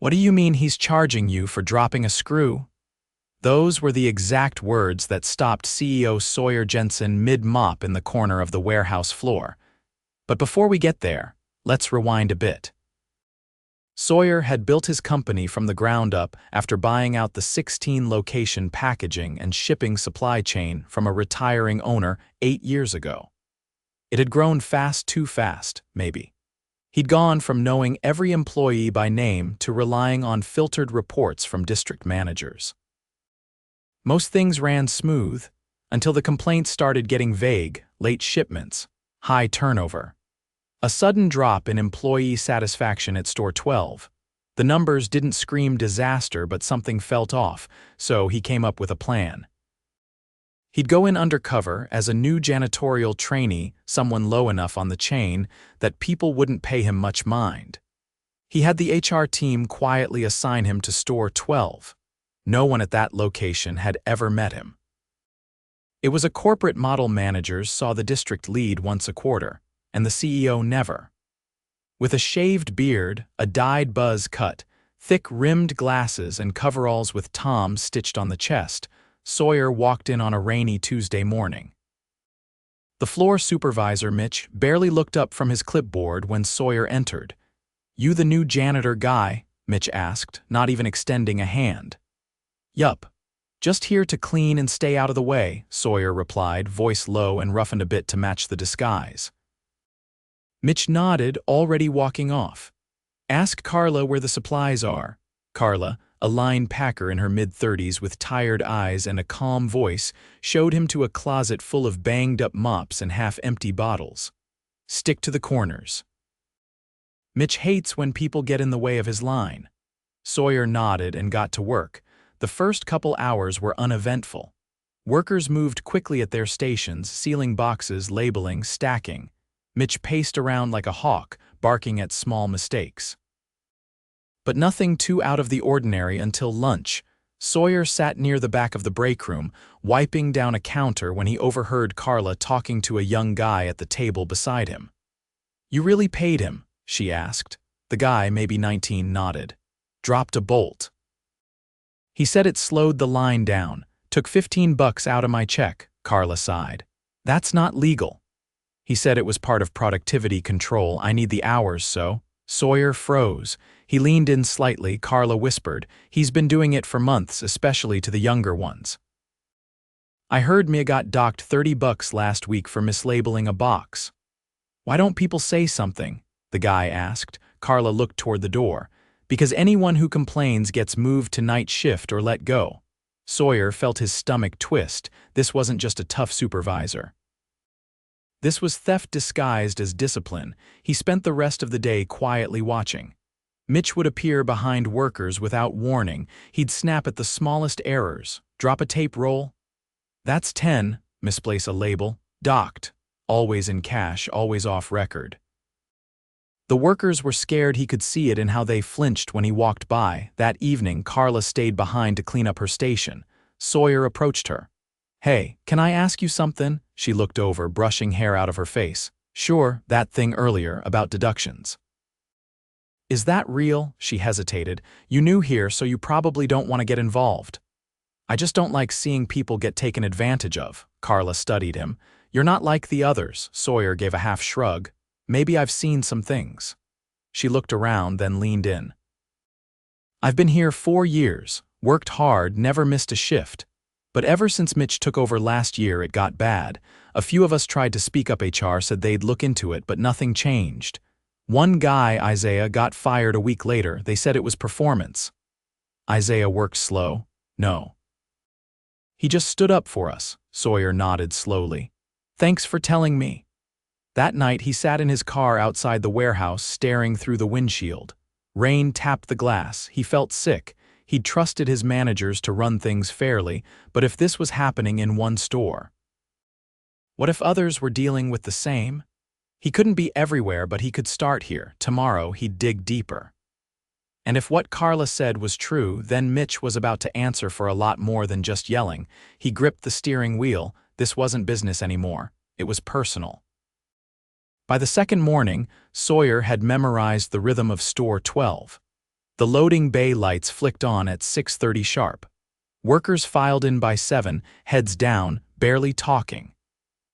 "What do you mean he's charging you for dropping a screw?" Those were the exact words that stopped CEO Sawyer Jensen mid-mop in the corner of the warehouse floor. But before we get there, let's rewind a bit. Sawyer had built his company from the ground up after buying out the 16-location packaging and shipping supply chain from a retiring owner 8 years ago. It had grown fast, too fast, maybe. He'd gone from knowing every employee by name to relying on filtered reports from district managers. Most things ran smooth until the complaints started getting vague: late shipments, high turnover, a sudden drop in employee satisfaction at Store 12. The numbers didn't scream disaster, but something felt off, so he came up with a plan. He'd go in undercover as a new janitorial trainee, someone low enough on the chain that people wouldn't pay him much mind. He had the HR team quietly assign him to Store 12. No one at that location had ever met him. It was a corporate model. Managers saw the district lead once a quarter, and the CEO never. With a shaved beard, a dyed buzz cut, thick-rimmed glasses, and coveralls with Tom stitched on the chest, Sawyer walked in on a rainy Tuesday morning. The floor supervisor, Mitch, barely looked up from his clipboard when Sawyer entered. "You the new janitor guy?" Mitch asked, not even extending a hand. "Yup. Just here to clean and stay out of the way," Sawyer replied, voice low and roughened a bit to match the disguise. Mitch nodded, already walking off. "Ask Carla where the supplies are." Carla, a line packer in her mid-30s with tired eyes and a calm voice, showed him to a closet full of banged-up mops and half-empty bottles. "Stick to the corners." Mitch hates when people get in the way of his line. Sawyer nodded and got to work. The first couple hours were uneventful. Workers moved quickly at their stations, sealing boxes, labeling, stacking. Mitch paced around like a hawk, barking at small mistakes. But nothing too out of the ordinary until lunch. Sawyer sat near the back of the break room, wiping down a counter when he overheard Carla talking to a young guy at the table beside him. "You really paid him?" she asked. The guy, maybe 19, nodded. "Dropped a bolt." "He said it slowed the line down. Took $15 out of my check," Carla sighed. "That's not legal." "He said it was part of productivity control. I need the hours, so." Sawyer froze. He leaned in slightly. Carla whispered, "He's been doing it for months, especially to the younger ones." "I heard Mia got docked $30 last week for mislabeling a box." "Why don't people say something?" the guy asked. Carla looked toward the door. "Because anyone who complains gets moved to night shift or let go." Sawyer felt his stomach twist. This wasn't just a tough supervisor. This was theft disguised as discipline. He spent the rest of the day quietly watching. Mitch would appear behind workers without warning. He'd snap at the smallest errors. "Drop a tape roll?" "That's 10, misplace a label. Docked. Always in cash, always off record." The workers were scared. He could see it in how they flinched when he walked by. That evening, Carla stayed behind to clean up her station. Sawyer approached her. "Hey, can I ask you something?" She looked over, brushing hair out of her face. "Sure, that thing earlier about deductions." "Is that real?" She hesitated. "You new here, so you probably don't want to get involved." "I just don't like seeing people get taken advantage of." Carla studied him. "You're not like the others." Sawyer gave a half shrug. "Maybe I've seen some things." She looked around, then leaned in. "I've been here 4 years, worked hard, never missed a shift. But ever since Mitch took over last year, it got bad. A few of us tried to speak up. HR said they'd look into it, but nothing changed. One guy, Isaiah, got fired a week later. They said it was performance." "Isaiah worked slow?" "No. He just stood up for us." Sawyer nodded slowly. "Thanks for telling me." That night, he sat in his car outside the warehouse, staring through the windshield. Rain tapped the glass. He felt sick. He'd trusted his managers to run things fairly, but if this was happening in one store, what if others were dealing with the same? He couldn't be everywhere, but he could start here. Tomorrow, he'd dig deeper. And if what Carla said was true, then Mitch was about to answer for a lot more than just yelling. He gripped the steering wheel. This wasn't business anymore. It was personal. By the second morning, Sawyer had memorized the rhythm of Store 12. The loading bay lights flicked on at 6:30 sharp. Workers filed in by 7, heads down, barely talking.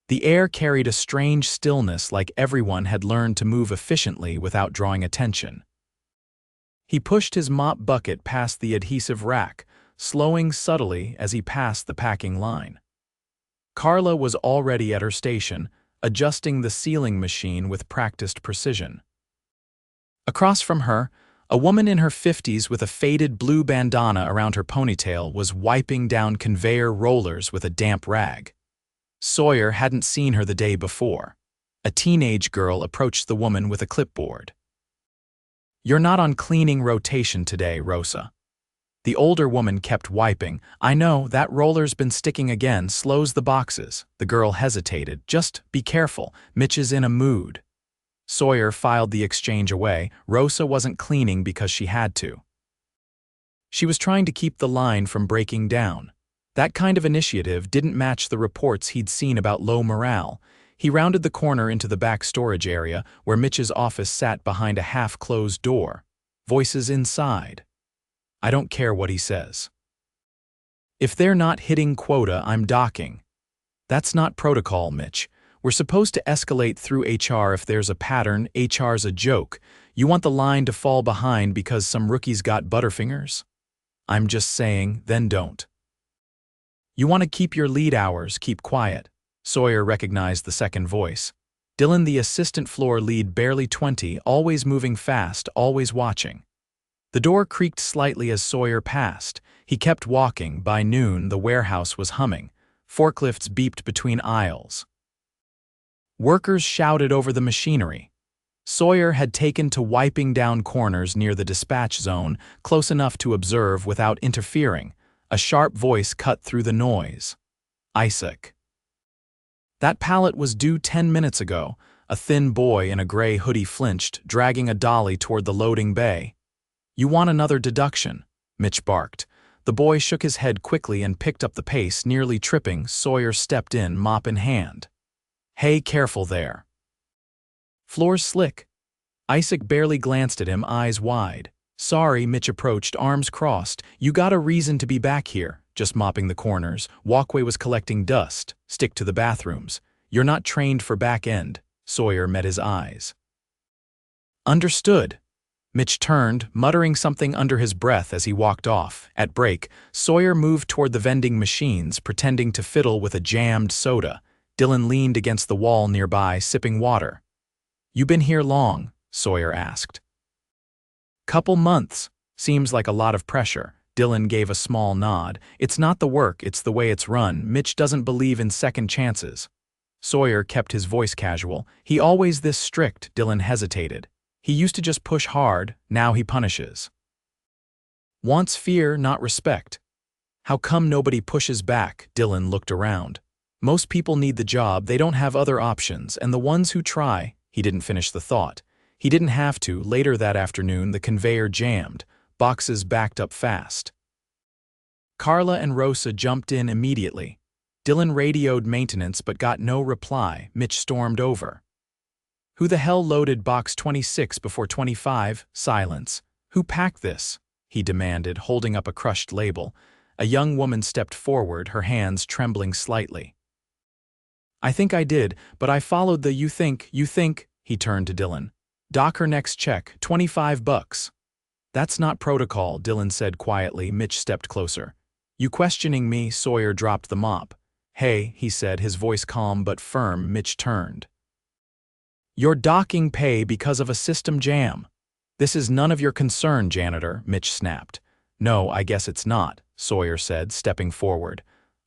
The air carried a strange stillness, like everyone had learned to move efficiently without drawing attention. He pushed his mop bucket past the adhesive rack, slowing subtly as he passed the packing line. Carla was already at her station, adjusting the sealing machine with practiced precision. Across from her, a woman in her 50s with a faded blue bandana around her ponytail was wiping down conveyor rollers with a damp rag. Sawyer hadn't seen her the day before. A teenage girl approached the woman with a clipboard. "You're not on cleaning rotation today, Rosa." The older woman kept wiping. "I know, that roller's been sticking again, slows the boxes." The girl hesitated. "Just be careful, Mitch is in a mood." Sawyer filed the exchange away. Rosa wasn't cleaning because she had to. She was trying to keep the line from breaking down. That kind of initiative didn't match the reports he'd seen about low morale. He rounded the corner into the back storage area, where Mitch's office sat behind a half-closed door. Voices inside. "I don't care what he says. If they're not hitting quota, I'm docking." "That's not protocol, Mitch. We're supposed to escalate through HR if there's a pattern. HR's a joke. You want the line to fall behind because some rookie's got butterfingers?" "I'm just saying, then don't." "You want to keep your lead hours, keep quiet." Sawyer recognized the second voice. Dylan, the assistant floor lead, barely 20, always moving fast, always watching. The door creaked slightly as Sawyer passed. He kept walking. By noon, the warehouse was humming. Forklifts beeped between aisles. Workers shouted over the machinery. Sawyer had taken to wiping down corners near the dispatch zone, close enough to observe without interfering. A sharp voice cut through the noise. "Isaac." "That pallet was due 10 minutes ago." A thin boy in a gray hoodie flinched, dragging a dolly toward the loading bay. "You want another deduction?" Mitch barked. The boy shook his head quickly and picked up the pace, nearly tripping. Sawyer stepped in, mop in hand. "Hey, careful there. Floor's slick." Isaac barely glanced at him, eyes wide. "Sorry," Mitch approached, arms crossed. "You got a reason to be back here." "Just mopping the corners. Walkway was collecting dust. Stick to the bathrooms. You're not trained for back end." Sawyer met his eyes. "Understood." Mitch turned, muttering something under his breath as he walked off. At break, Sawyer moved toward the vending machines, pretending to fiddle with a jammed soda. Dylan leaned against the wall nearby, sipping water. "You been here long?" Sawyer asked. "Couple months. Seems like a lot of pressure." Dylan gave a small nod. "It's not the work, it's the way it's run. Mitch doesn't believe in second chances." Sawyer kept his voice casual. "He always this strict?" Dylan hesitated. "He used to just push hard, now he punishes." "Wants fear, not respect." "How come nobody pushes back?" Dylan looked around. "Most people need the job, they don't have other options, and the ones who try—" He didn't finish the thought. He didn't have to. Later that afternoon, the conveyor jammed. Boxes backed up fast. Carla and Rosa jumped in immediately. Dylan radioed maintenance but got no reply. Mitch stormed over. "Who the hell loaded box 26 before 25? Silence. "Who packed this?" he demanded, holding up a crushed label. A young woman stepped forward, her hands trembling slightly. "I think I did, but I followed the you think," he turned to Dylan. "Dock her next check, $25. "That's not protocol," Dylan said quietly. Mitch stepped closer. "You questioning me?" Sawyer dropped the mop. "Hey," he said, his voice calm but firm. Mitch turned. "You're docking pay because of a system jam." "This is none of your concern, janitor," Mitch snapped. "No, I guess it's not," Sawyer said, stepping forward.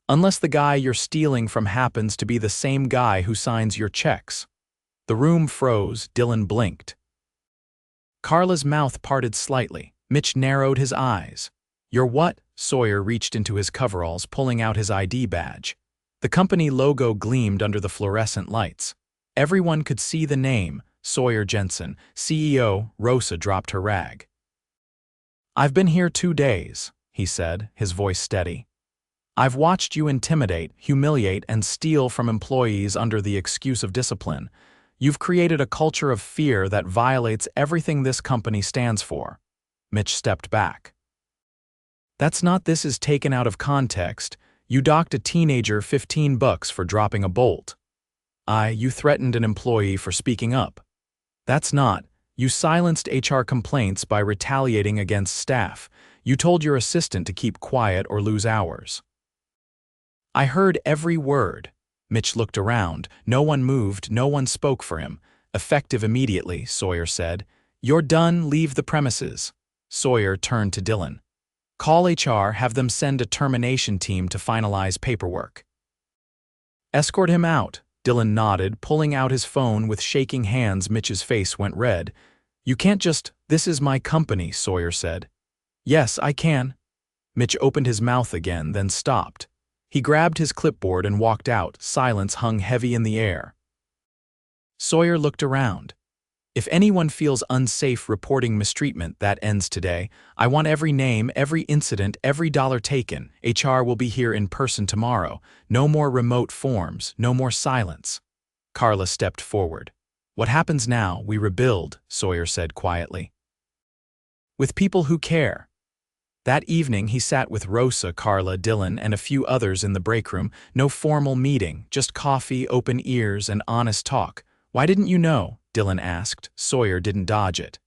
"Unless the guy you're stealing from happens to be the same guy who signs your checks." The room froze. Dylan blinked. Carla's mouth parted slightly. Mitch narrowed his eyes. "You're what?" Sawyer reached into his coveralls, pulling out his ID badge. The company logo gleamed under the fluorescent lights. Everyone could see the name, Sawyer Jensen, CEO. Rosa dropped her rag. "I've been here 2 days," he said, his voice steady. "I've watched you intimidate, humiliate, and steal from employees under the excuse of discipline. You've created a culture of fear that violates everything this company stands for." Mitch stepped back. That's not this is taken out of context. You docked a teenager $15 for dropping a bolt. You threatened an employee for speaking up. That's not. You silenced HR complaints by retaliating against staff. You told your assistant to keep quiet or lose hours. I heard every word. Mitch looked around. No one moved, no one spoke for him. Effective immediately, Sawyer said. You're done, leave the premises. Sawyer turned to Dylan. Call HR, have them send a termination team to finalize paperwork. Escort him out. Dylan nodded, pulling out his phone with shaking hands. Mitch's face went red. You can't just, this is my company, Sawyer said. Yes, I can. Mitch opened his mouth again, then stopped. He grabbed his clipboard and walked out. Silence hung heavy in the air. Sawyer looked around. If anyone feels unsafe reporting mistreatment, that ends today. I want every name, every incident, every dollar taken. HR will be here in person tomorrow. No more remote forms, no more silence. Carla stepped forward. What happens now? We rebuild, Sawyer said quietly. With people who care. That evening he sat with Rosa, Carla, Dylan, and a few others in the break room. No formal meeting, just coffee, open ears, and honest talk. Why didn't you know? Dylan asked. Sawyer didn't dodge it.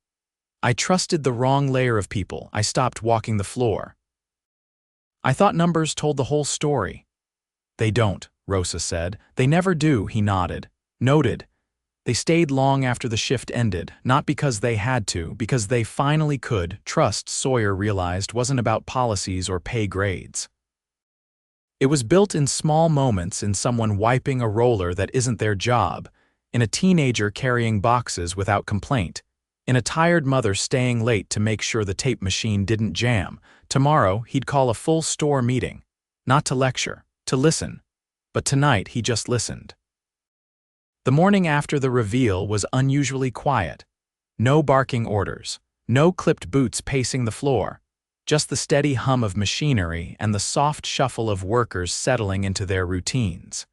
I trusted the wrong layer of people. I stopped walking the floor. I thought numbers told the whole story. They don't, Rosa said. They never do, he nodded. Noted. They stayed long after the shift ended, not because they had to, because they finally could. Trust, Sawyer realized, wasn't about policies or pay grades. It was built in small moments, in someone wiping a roller that isn't their job, in a teenager carrying boxes without complaint, in a tired mother staying late to make sure the tape machine didn't jam. Tomorrow, he'd call a full store meeting. Not to lecture, to listen. But tonight, he just listened. The morning after the reveal was unusually quiet. No barking orders, no clipped boots pacing the floor, just the steady hum of machinery and the soft shuffle of workers settling into their routines.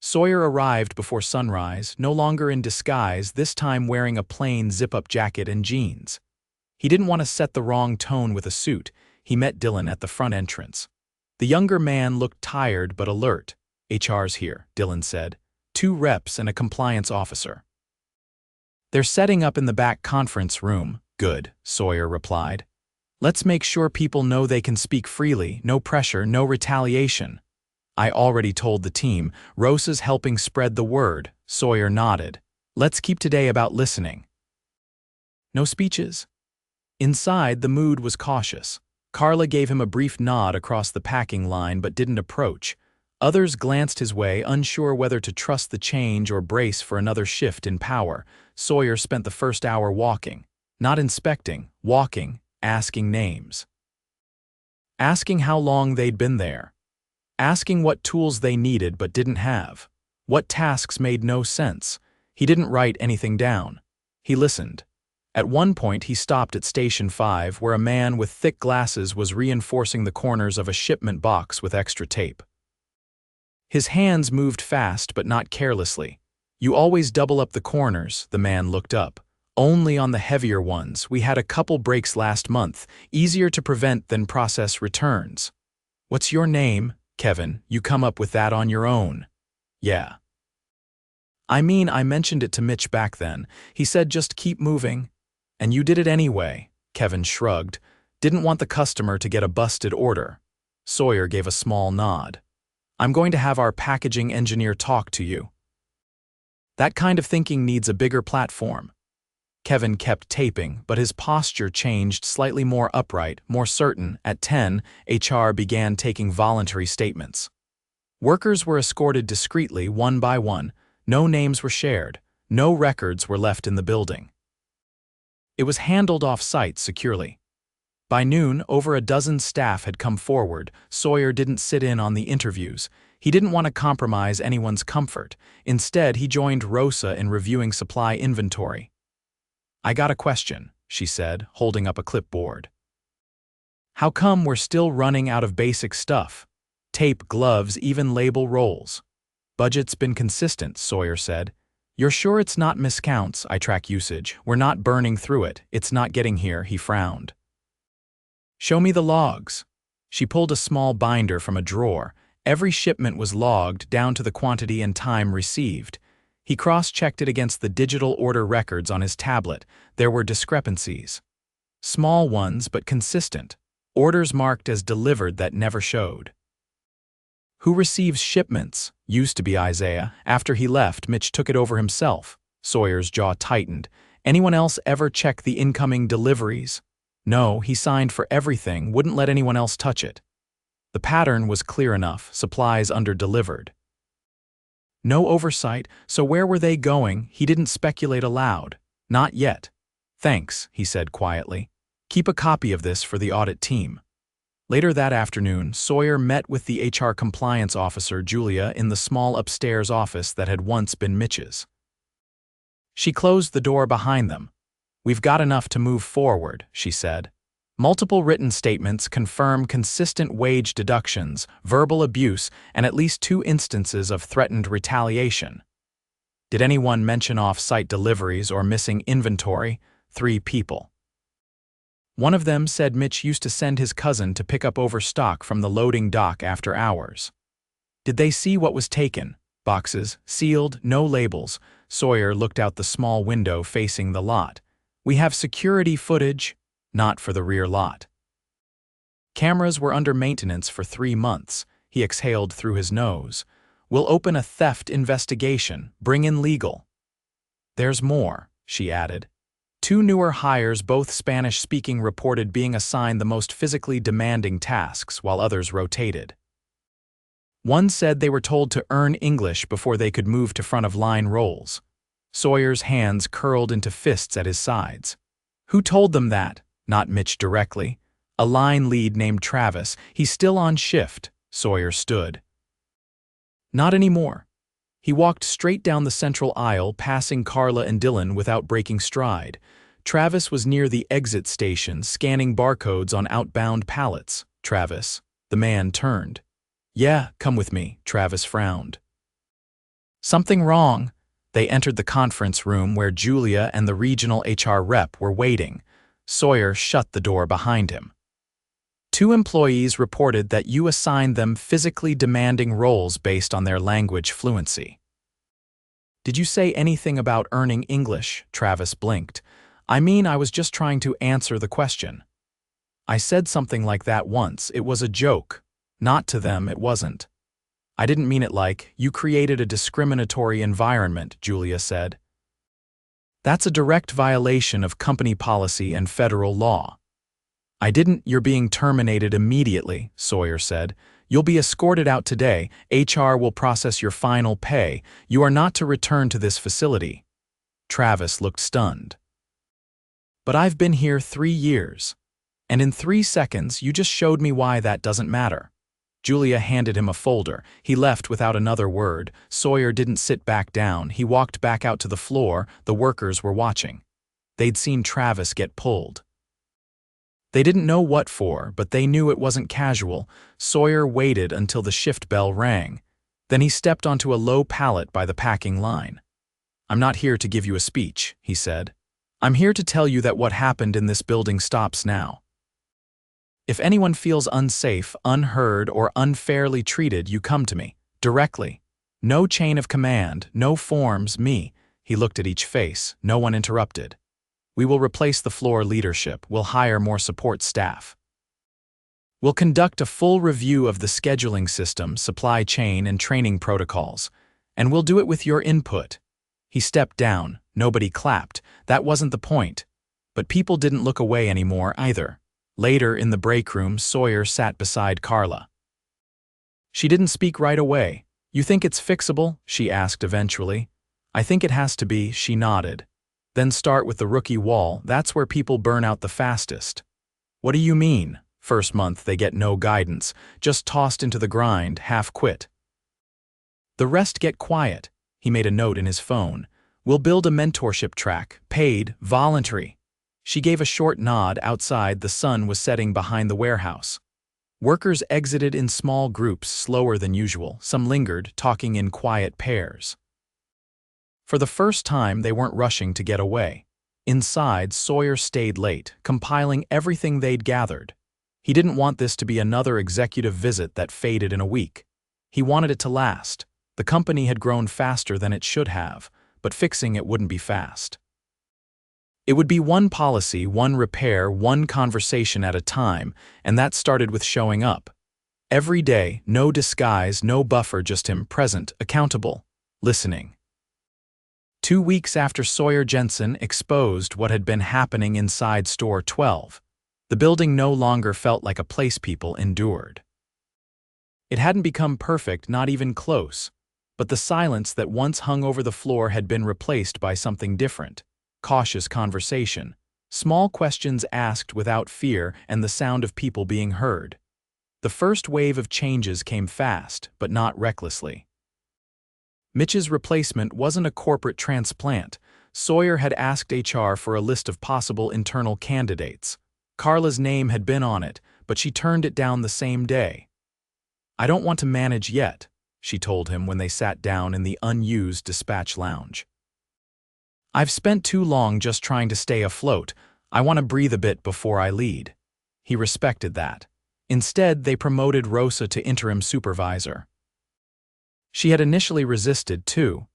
Sawyer arrived before sunrise, no longer in disguise, this time wearing a plain zip-up jacket and jeans. He didn't want to set the wrong tone with a suit. He met Dylan at the front entrance. The younger man looked tired but alert. HR's here, Dylan said. 2 reps and a compliance officer. They're setting up in the back conference room. Good, Sawyer replied. Let's make sure people know they can speak freely, no pressure, no retaliation. I already told the team. Rosa's helping spread the word. Sawyer nodded. Let's keep today about listening. No speeches? Inside, the mood was cautious. Carla gave him a brief nod across the packing line but didn't approach. Others glanced his way, unsure whether to trust the change or brace for another shift in power. Sawyer spent the first hour walking. Not inspecting, walking, asking names. Asking how long they'd been there. Asking what tools they needed but didn't have. What tasks made no sense. He didn't write anything down. He listened. At one point he stopped at Station 5 where a man with thick glasses was reinforcing the corners of a shipment box with extra tape. His hands moved fast but not carelessly. You always double up the corners, the man looked up. Only on the heavier ones. We had a couple breaks last month. Easier to prevent than process returns. What's your name? Kevin, you come up with that on your own. Yeah. I mean, I mentioned it to Mitch back then. He said just keep moving. And you did it anyway. Kevin shrugged. Didn't want the customer to get a busted order. Sawyer gave a small nod. I'm going to have our packaging engineer talk to you. That kind of thinking needs a bigger platform. Kevin kept taping, but his posture changed, slightly more upright, more certain. At 10, HR began taking voluntary statements. Workers were escorted discreetly, one by one. No names were shared. No records were left in the building. It was handled off-site securely. By noon, over a dozen staff had come forward. Sawyer didn't sit in on the interviews. He didn't want to compromise anyone's comfort. Instead, he joined Rosa in reviewing supply inventory. I got a question, she said, holding up a clipboard. How come we're still running out of basic stuff? Tape, gloves, even label rolls. Budget's been consistent, Sawyer said. You're sure it's not miscounts? I track usage. We're not burning through it. It's not getting here, he frowned. Show me the logs. She pulled a small binder from a drawer. Every shipment was logged down to the quantity and time received. He cross-checked it against the digital order records on his tablet. There were discrepancies. Small ones, but consistent. Orders marked as delivered that never showed. Who receives shipments? Used to be Isaiah. After he left, Mitch took it over himself. Sawyer's jaw tightened. Anyone else ever check the incoming deliveries? No, he signed for everything, wouldn't let anyone else touch it. The pattern was clear enough, supplies under-delivered. No oversight, so where were they going? He didn't speculate aloud. Not yet. Thanks, he said quietly. Keep a copy of this for the audit team. Later that afternoon, Sawyer met with the HR compliance officer, Julia, in the small upstairs office that had once been Mitch's. She closed the door behind them. We've got enough to move forward, she said. Multiple written statements confirm consistent wage deductions, verbal abuse, and at least 2 instances of threatened retaliation. Did anyone mention off-site deliveries or missing inventory? 3 people. One of them said Mitch used to send his cousin to pick up overstock from the loading dock after hours. Did they see what was taken? Boxes, sealed, no labels. Sawyer looked out the small window facing the lot. We have security footage. Not for the rear lot. Cameras were under maintenance for 3 months. He exhaled through his nose. We'll open a theft investigation. Bring in legal. There's more, she added. 2 newer hires, both Spanish-speaking, reported being assigned the most physically demanding tasks while others rotated. One said they were told to earn English before they could move to front-of-line roles. Sawyer's hands curled into fists at his sides. Who told them that? Not Mitch directly. A line lead named Travis. He's still on shift. Sawyer stood. Not anymore. He walked straight down the central aisle, passing Carla and Dylan without breaking stride. Travis was near the exit station, scanning barcodes on outbound pallets. Travis. The man turned. Yeah, come with me. Travis frowned. Something wrong. They entered the conference room where Julia and the regional HR rep were waiting. Sawyer shut the door behind him. 2 employees reported that you assigned them physically demanding roles based on their language fluency. Did you say anything about earning English? Travis blinked. I mean, I was just trying to answer the question. I said something like that once. It was a joke. Not to them, it wasn't. I didn't mean it like, you created a discriminatory environment, Julia said. That's a direct violation of company policy and federal law. I didn't. You're being terminated immediately, Sawyer said. You'll be escorted out today. HR will process your final pay. You are not to return to this facility. Travis looked stunned. But I've been here 3 years. And in 3 seconds, you just showed me why that doesn't matter. Julia handed him a folder. He left without another word. Sawyer didn't sit back down. He walked back out to the floor. The workers were watching. They'd seen Travis get pulled. They didn't know what for, but they knew it wasn't casual. Sawyer waited until the shift bell rang. Then he stepped onto a low pallet by the packing line. I'm not here to give you a speech, he said. I'm here to tell you that what happened in this building stops now. If anyone feels unsafe, unheard, or unfairly treated, you come to me, directly. No chain of command, no forms, me. He looked at each face. No one interrupted. We will replace the floor leadership. We'll hire more support staff. We'll conduct a full review of the scheduling system, supply chain, and training protocols. And we'll do it with your input. He stepped down. Nobody clapped. That wasn't the point. But people didn't look away anymore either. Later, in the break room, Sawyer sat beside Carla. She didn't speak right away. You think it's fixable? She asked eventually. I think it has to be, she nodded. Then start with the rookie wall. That's where people burn out the fastest. What do you mean? First month they get no guidance, just tossed into the grind, half quit. The rest get quiet. He made a note in his phone. We'll build a mentorship track, paid, voluntary. She gave a short nod. Outside, the sun was setting behind the warehouse. Workers exited in small groups, slower than usual. Some lingered, talking in quiet pairs. For the first time, they weren't rushing to get away. Inside, Sawyer stayed late, compiling everything they'd gathered. He didn't want this to be another executive visit that faded in a week. He wanted it to last. The company had grown faster than it should have, but fixing it wouldn't be fast. It would be one policy, one repair, one conversation at a time, and that started with showing up. Every day, no disguise, no buffer, just him present, accountable, listening. 2 weeks after Sawyer Jensen exposed what had been happening inside Store 12, the building no longer felt like a place people endured. It hadn't become perfect, not even close, but the silence that once hung over the floor had been replaced by something different. Cautious conversation, small questions asked without fear, and the sound of people being heard. The first wave of changes came fast, but not recklessly. Mitch's replacement wasn't a corporate transplant. Sawyer had asked HR for a list of possible internal candidates. Carla's name had been on it, but she turned it down the same day. "I don't want to manage yet," she told him when they sat down in the unused dispatch lounge. "I've spent too long just trying to stay afloat. I want to breathe a bit before I lead." He respected that. Instead, they promoted Rosa to interim supervisor. She had initially resisted too,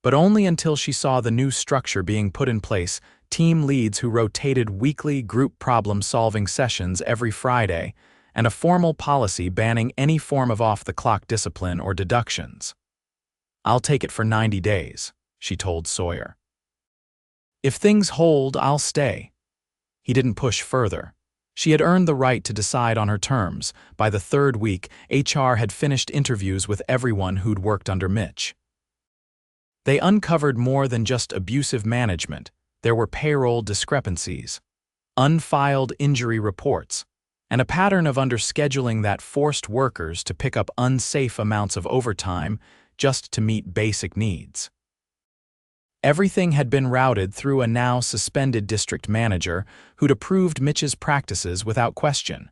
but only until she saw the new structure being put in place, team leads who rotated weekly group problem-solving sessions every Friday, and a formal policy banning any form of off-the-clock discipline or deductions. "I'll take it for 90 days, she told Sawyer. "If things hold, I'll stay." He didn't push further. She had earned the right to decide on her terms. By the third week, HR had finished interviews with everyone who'd worked under Mitch. They uncovered more than just abusive management. There were payroll discrepancies, unfiled injury reports, and a pattern of underscheduling that forced workers to pick up unsafe amounts of overtime just to meet basic needs. Everything had been routed through a now suspended district manager who'd approved Mitch's practices without question.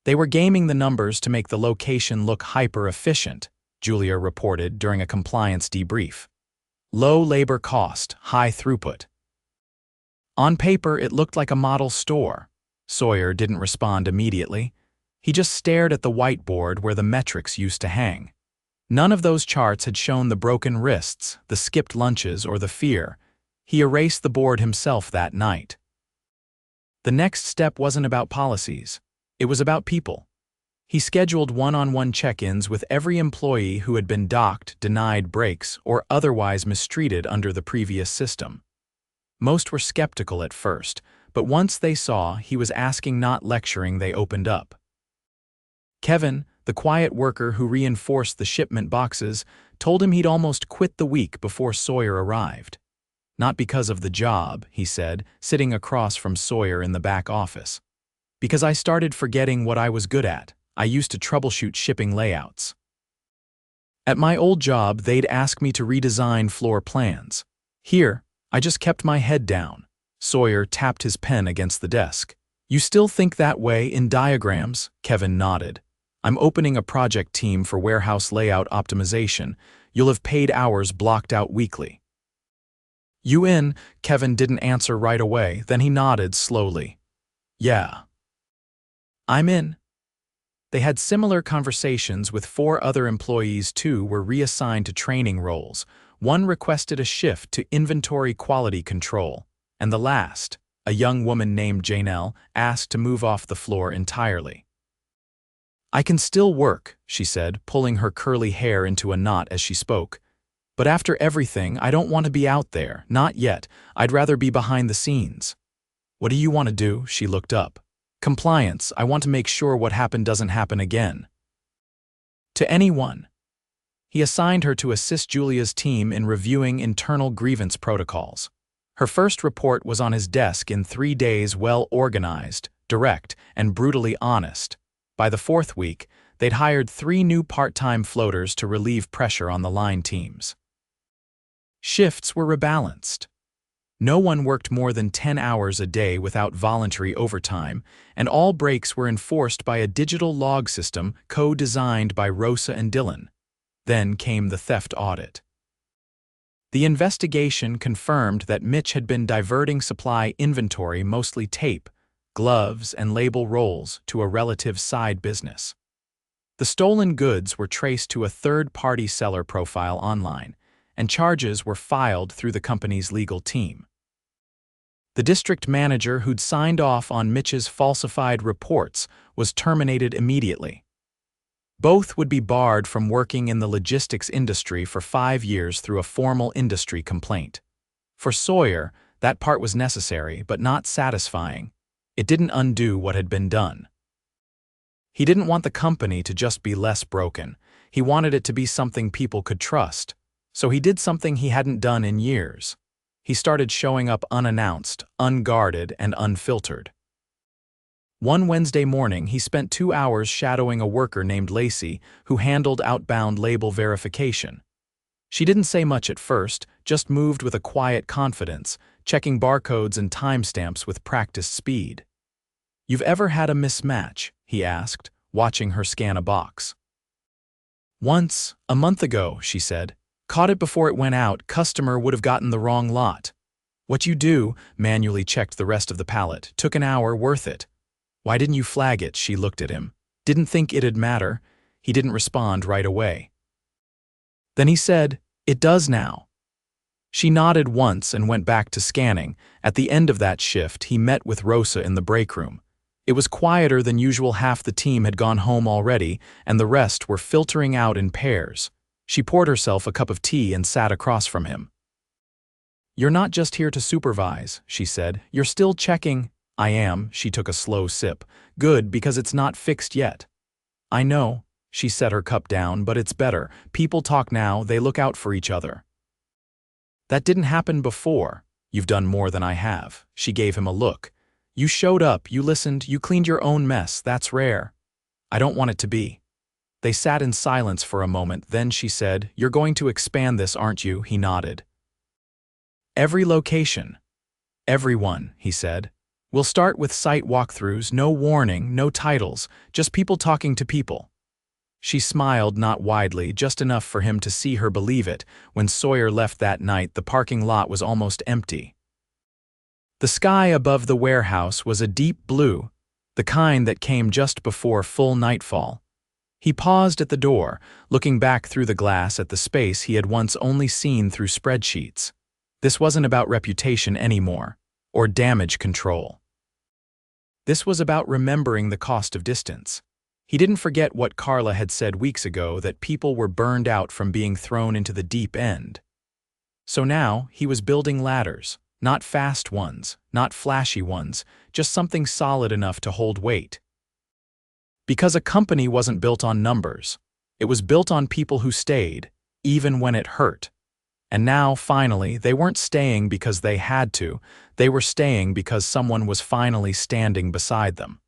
They were gaming the numbers to make the location look hyper-efficient, Julia reported during a compliance debrief. Low labor cost, high throughput. On paper, it looked like a model store. Sawyer didn't respond immediately. He just stared at the whiteboard where the metrics used to hang. None of those charts had shown the broken wrists, the skipped lunches, or the fear. He erased the board himself that night. The next step wasn't about policies. It was about people. He scheduled one-on-one check-ins with every employee who had been docked, denied breaks, or otherwise mistreated under the previous system. Most were skeptical at first, but once they saw he was asking, not lecturing, they opened up. Kevin, the quiet worker who reinforced the shipment boxes, told him he'd almost quit the week before Sawyer arrived. "Not because of the job," he said, sitting across from Sawyer in the back office. "Because I started forgetting what I was good at. I used to troubleshoot shipping layouts. At my old job, they'd ask me to redesign floor plans. Here, I just kept my head down." Sawyer tapped his pen against the desk. "You still think that way in diagrams?" Kevin nodded. "I'm opening a project team for warehouse layout optimization. You'll have paid hours blocked out weekly." "You in?" Kevin didn't answer right away, then he nodded slowly. "Yeah. I'm in." They had similar conversations with 4 other employees. 2 were reassigned to training roles. 1 requested a shift to inventory quality control, and the last, a young woman named Janelle, asked to move off the floor entirely. "I can still work," she said, pulling her curly hair into a knot as she spoke. "But after everything, I don't want to be out there, not yet. I'd rather be behind the scenes." "What do you want to do?" She looked up. "Compliance. I want to make sure what happened doesn't happen again." "To anyone." He assigned her to assist Julia's team in reviewing internal grievance protocols. Her first report was on his desk in 3 days, well organized, direct, and brutally honest. By the 4th week, they'd hired 3 new part-time floaters to relieve pressure on the line teams. Shifts were rebalanced. No one worked more than 10 hours a day without voluntary overtime, and all breaks were enforced by a digital log system co-designed by Rosa and Dylan. Then came the theft audit. The investigation confirmed that Mitch had been diverting supply inventory, mostly tape, gloves, and label rolls, to a relative side business. The stolen goods were traced to a third-party seller profile online, and charges were filed through the company's legal team. The district manager who'd signed off on Mitch's falsified reports was terminated immediately. Both would be barred from working in the logistics industry for 5 years through a formal industry complaint. For Sawyer, that part was necessary but not satisfying. It didn't undo what had been done. He didn't want the company to just be less broken. He wanted it to be something people could trust. So he did something he hadn't done in years. He started showing up unannounced, unguarded, and unfiltered. One Wednesday morning, he spent 2 hours shadowing a worker named Lacey who handled outbound label verification. She didn't say much at first, just moved with a quiet confidence, checking barcodes and timestamps with practiced speed. "You've ever had a mismatch?" he asked, watching her scan a box. "Once, a month ago," she said. "Caught it before it went out. Customer would have gotten the wrong lot." "What you do?" Manually checked the rest of the pallet. "Took an hour, worth it." "Why didn't you flag it?" She looked at him. "Didn't think it'd matter." He didn't respond right away. Then he said, "It does now." She nodded once and went back to scanning. At the end of that shift, he met with Rosa in the break room. It was quieter than usual. Half the team had gone home already, and the rest were filtering out in pairs. She poured herself a cup of tea and sat across from him. "You're not just here to supervise," she said. "You're still checking." "I am." She took a slow sip. "Good, because it's not fixed yet." "I know." She set her cup down, "but it's better. People talk now, they look out for each other." "That didn't happen before." "You've done more than I have." She gave him a look. "You showed up, you listened, you cleaned your own mess. That's rare." "I don't want it to be." They sat in silence for a moment, then she said, "You're going to expand this, aren't you?" He nodded. "Every location." "Everyone," he said. "We'll start with site walkthroughs, no warning, no titles, just people talking to people." She smiled, not widely, just enough for him to see her believe it. When Sawyer left that night, the parking lot was almost empty. The sky above the warehouse was a deep blue, the kind that came just before full nightfall. He paused at the door, looking back through the glass at the space he had once only seen through spreadsheets. This wasn't about reputation anymore, or damage control. This was about remembering the cost of distance. He didn't forget what Carla had said weeks ago, that people were burned out from being thrown into the deep end. So now he was building ladders, not fast ones, not flashy ones, just something solid enough to hold weight. Because a company wasn't built on numbers. It was built on people who stayed, even when it hurt. And now, finally, they weren't staying because they had to. They were staying because someone was finally standing beside them.